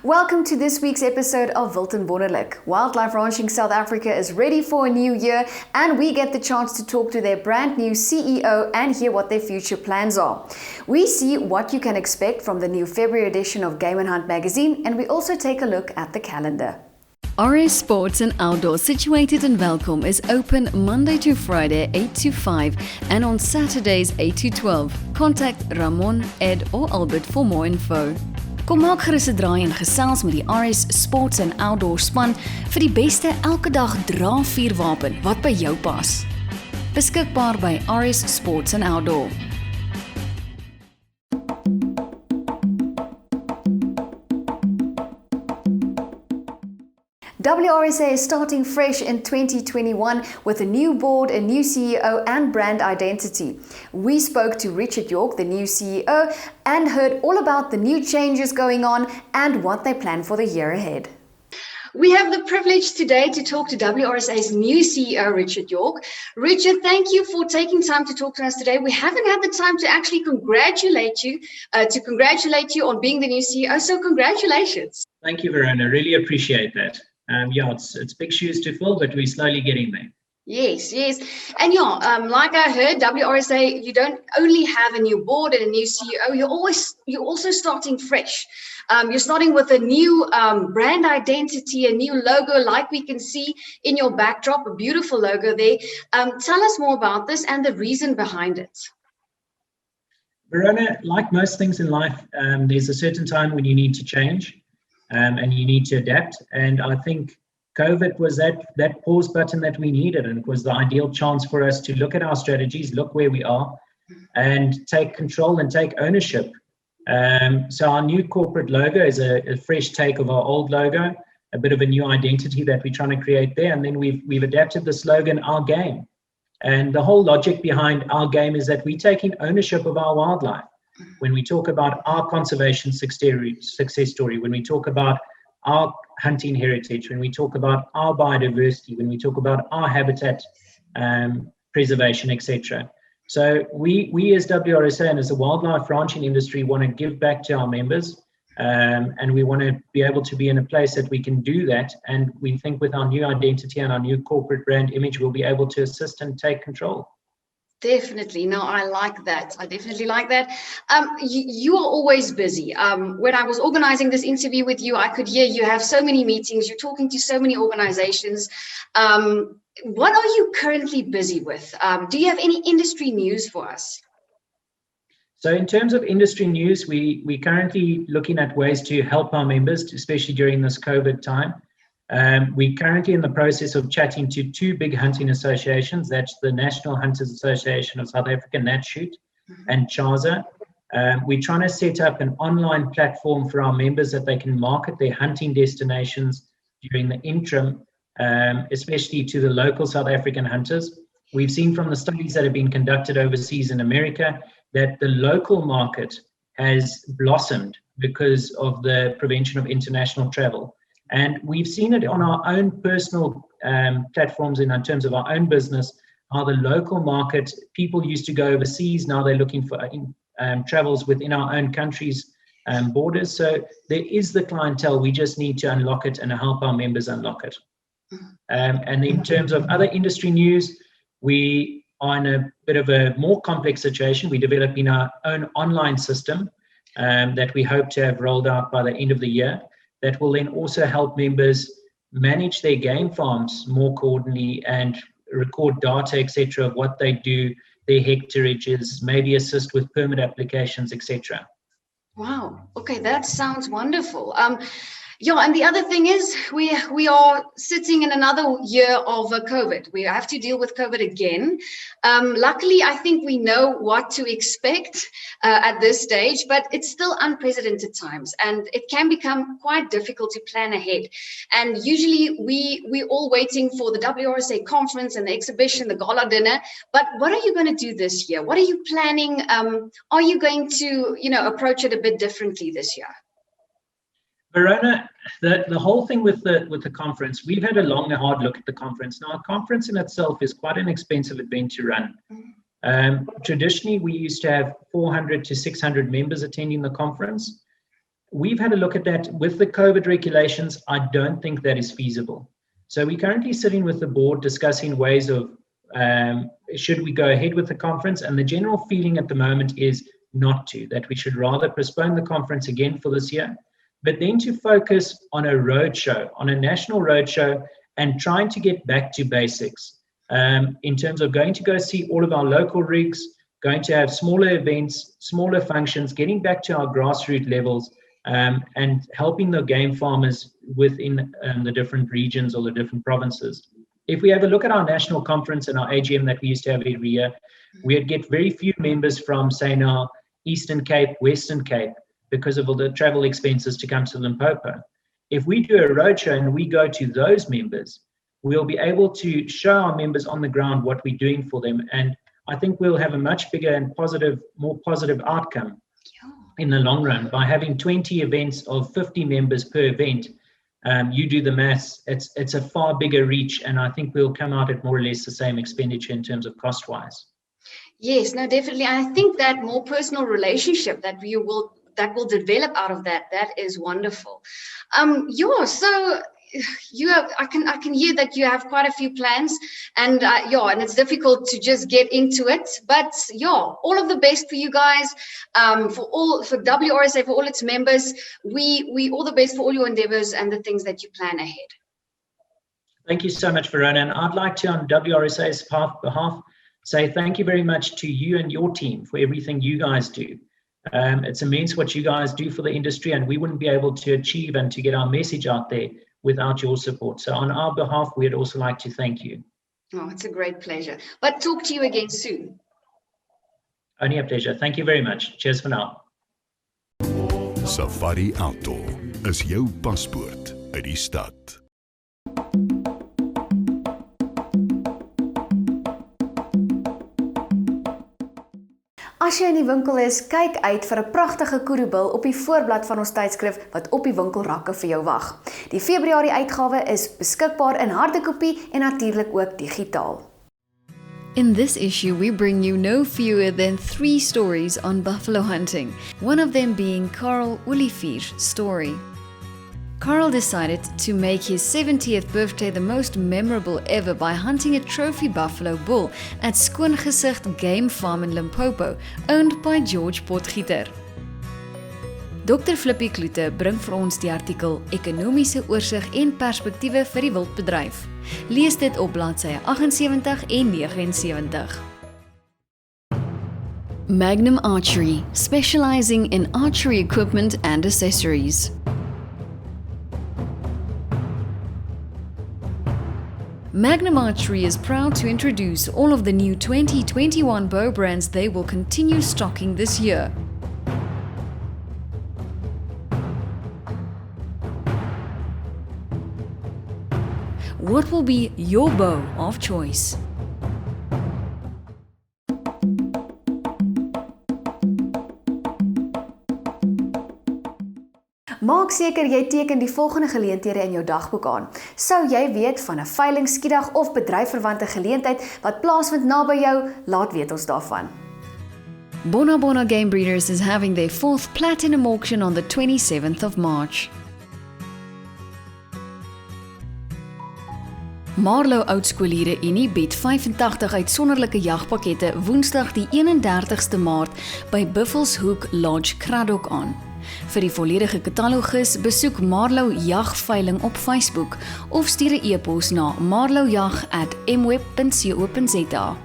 Welcome to this week's episode of WILD&WONNERLIK. Wildlife Ranching South Africa is ready for a new year, and we get the chance to talk to their brand new CEO and hear what their future plans are. We see what you can expect from the new February edition of Game&HUNT magazine, and we also take a look at the calendar. RS Sports and Outdoor, situated in Welkom, is open Monday to Friday 8 to 5 and on Saturdays 8 to 12. Contact Ramon, Ed or Albert for more info. Kom maak gerus 'n draai en gesels met die RS Sports and Outdoor span vir die beste elke dag dra vuurwapen wat by jou pas. Beskikbaar by RS Sports and Outdoor. WRSA is starting fresh in 2021 with a new board, a new CEO and brand identity. We spoke to Richard York, the new CEO, and heard all about the new changes going on and what they plan for the year ahead. We have the privilege today to talk to WRSA's new CEO, Richard York. Richard, thank you for taking time to talk to us today. We haven't had the time to actually congratulate you on being the new CEO, so congratulations. Thank you, Verona. Really appreciate that. It's big shoes to fill, but we're slowly getting there. Yes. And like I heard, WRSA, you don't only have a new board and a new CEO, you're also starting fresh. You're starting with a new brand identity, a new logo, like we can see in your backdrop, a beautiful logo there. Tell us more about this and the reason behind it. Verona, like most things in life, there's a certain time when you need to change. And you need to adapt. And I think COVID was that pause button that we needed, and it was the ideal chance for us to look at our strategies, look where we are, and take control and take ownership. So our new corporate logo is a fresh take of our old logo, a bit of a new identity that we're trying to create there. And then we've adapted the slogan, Our Game. And the whole logic behind Our Game is that we're taking ownership of our wildlife. When we talk about our conservation success story, when we talk about our hunting heritage, when we talk about our biodiversity, when we talk about our habitat preservation, etc. So we as WRSA and as the wildlife ranching industry want to give back to our members, and we want to be able to be in a place that we can do that. And we think with our new identity and our new corporate brand image, we'll be able to assist and take control. Definitely. No, I like that. I definitely like that. You are always busy. When I was organizing this interview with you, I could hear you have so many meetings. You're talking to so many organizations. What are you currently busy with? Do you have any industry news for us? So in terms of industry news, we're currently looking at ways to help our members, especially during this COVID time. We're currently in the process of chatting to two big hunting associations. That's the National Hunters Association of South Africa, NatShoot, and CHASA. We're trying to set up an online platform for our members that they can market their hunting destinations during the interim, especially to the local South African hunters. We've seen from the studies that have been conducted overseas in America that the local market has blossomed because of the prevention of international travel. And we've seen it on our own personal platforms in terms of our own business, how the local market, people used to go overseas, now they're looking for travels within our own country's borders. So there is the clientele, we just need to unlock it and help our members unlock it. And in terms of other industry news, we are in a bit of a more complex situation. We're developing our own online system that we hope to have rolled out by the end of the year. That will then also help members manage their game farms more coordinately and record data, etc., of what they do, their hectareages, maybe assist with permit applications, etc. Wow. Okay, that sounds wonderful. And the other thing is we are sitting in another year of COVID. We have to deal with COVID again. Luckily, I think we know what to expect at this stage, but it's still unprecedented times, and it can become quite difficult to plan ahead. And usually we're all waiting for the WRSA conference and the exhibition, the gala dinner. But what are you going to do this year? What are you planning? Are you going to, approach it a bit differently this year? Verona, the whole thing with the conference, we've had a long and hard look at the conference. Now, a conference in itself is quite an expensive event to run. Traditionally, we used to have 400 to 600 members attending the conference. we've had a look at that. With the COVID regulations, I don't think that is feasible. So we're currently sitting with the board discussing ways of should we go ahead with the conference, and the general feeling at the moment is not to, that we should rather postpone the conference again for this year, but then to focus on a roadshow, on a national roadshow, and trying to get back to basics in terms of going to go see all of our local rigs, going to have smaller events, smaller functions, getting back to our grassroots levels, and helping the game farmers within the different regions or the different provinces. If we have a look at our national conference and our AGM that we used to have every year, we'd get very few members from, say now, Eastern Cape, Western Cape, because of all the travel expenses to come to Limpopo. If we do a roadshow and we go to those members, we'll be able to show our members on the ground what we're doing for them. And I think we'll have a much bigger and more positive outcome in the long run. By having 20 events of 50 members per event, you do the maths, it's a far bigger reach, and I think we'll come out at more or less the same expenditure in terms of cost-wise. Yes, no, definitely. I think that more personal relationship that will develop out of that is wonderful. So I can hear that you have quite a few plans, and and it's difficult to just get into it, but all of the best for you guys, for WRSA, for all its members. We all the best for all your endeavors and the things that you plan ahead. Thank you so much, Verona, and I'd like to, on WRSA's behalf, say thank you very much to you and your team for everything you guys do. It's immense what you guys do for the industry, and we wouldn't be able to achieve and to get our message out there without your support. So on our behalf, we'd also like to thank you. Oh, it's a great pleasure. But talk to you again soon. Only a pleasure. Thank you very much. Cheers for now. Safari Outdoor is jou paspoort uit die stad. As jy in die winkel is, kyk uit vir 'n pragtige koeroebil op die voorblad van ons tydskrif wat op die winkelrakke vir jou wag. Die Februarie uitgawe is beskikbaar in harde kopie en natuurlik ook digitaal. In this issue, we bring you no fewer than 3 stories on buffalo hunting, one of them being Carl Olivier's story. Carl decided to make his 70th birthday the most memorable ever by hunting a trophy buffalo bull at Skoongezicht Game Farm in Limpopo, owned by George Potgieter. Dr. Flippie Kloete bring vir ons die artikel Ekonomiese oorsig en perspektiewe vir die wildbedryf. Lees dit op bladsye 78 en 79. Magnum Archery, specializing in archery equipment and accessories. Magnum Archery is proud to introduce all of the new 2021 bow brands they will continue stocking this year. What will be your bow of choice? Maak seker jy teken die volgende geleenthede in jou dagboek aan. Sou jy weet van 'n veiling, skiedag of bedryfverwante geleentheid wat plaasvind naby jou, laat weet ons daarvan. Bona Bona Game Breeders is having their 4th Platinum Auction on the 27th of March. Marlow Oudskooliere Unie bied 85 uitsonderlike jagpakkette Woensdag die 31ste Maart by Buffelshoek Lodge Kraddock aan. Vir die volledige katalogus besoek Marlow Jagveiling op Facebook of stuur 'n e-pos na marlowyag@mweb.co.za.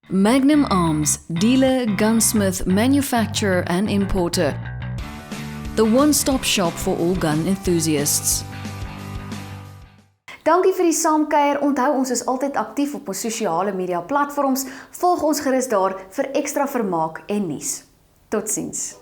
Magnum Arms, dealer, gunsmith, manufacturer and importer. The one-stop shop for all gun enthusiasts. Dankie vir die saamkuier. Onthou, ons is altyd aktief op ons sosiale media platforms. Volg ons gerus daar vir ekstra vermaak en nuus. Totsiens.